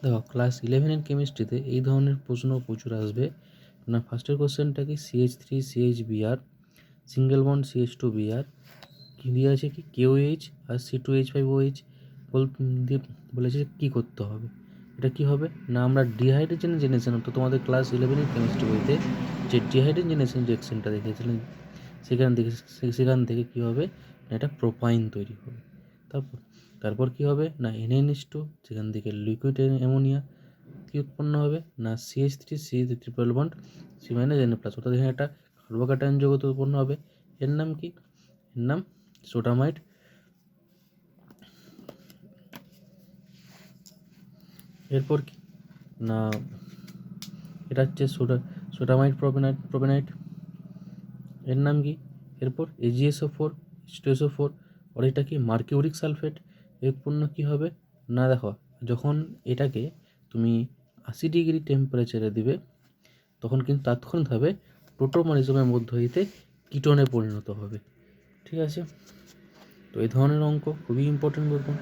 দেখো ক্লাস 11-এর কেমিস্ট্রিতে এই ধরনের প্রশ্ন প্রচুর আসবে। না, ফার্স্টের কোশ্চেনটা কি CH3CHBr সিঙ্গেল বন্ড CH2Br কী দিয়ে আছে কি KOH আর C2H5OH দিয়ে বলেছে কী করতে হবে। এটা কি হবে না, আমরা ডিহাইড্রোজেন জেনেছিলাম তো তোমাদের ক্লাস 11-এর কেমিস্ট্রি বইতে যে ডিহাইড্রোজেনেশন রিঅ্যাকশনটা দেখেছিলেন, সেখান থেকে কী হবে না, এটা প্রোপাইন তৈরি হবে। তারপর কী হবে না NaNH2, সেখান থেকে লিকুইড অ্যামোনিয়া কী উৎপন্ন হবে না CH3 triple bond C minus N plus, অর্থাৎ এখানে একটা কার্বোক্যাটায়ন যৌগ উৎপন্ন হবে। এর নাম কি, এর নাম সোটামাইড। এরপর কি না, এটা হচ্ছে সোটামাইড প্রোপেনাইট, এর নাম কি। এরপর AgSO4 H2SO4, আর এটা কি মার্কিউরিক সালফেট। এর উৎপন্ন কী হবে না, দেখো যখন এটাকে তুমি 80 ডিগ্রি টেম্পারেচারে দিবে তখন কিন্তু তাৎক্ষণিকভাবে প্রোটোমরিজমের মধ্য হইতে কিটোনে পরিণত হবে। ঠিক আছে, তো এই ধরনের অঙ্ক খুবই ইম্পর্টেন্ট বলবো।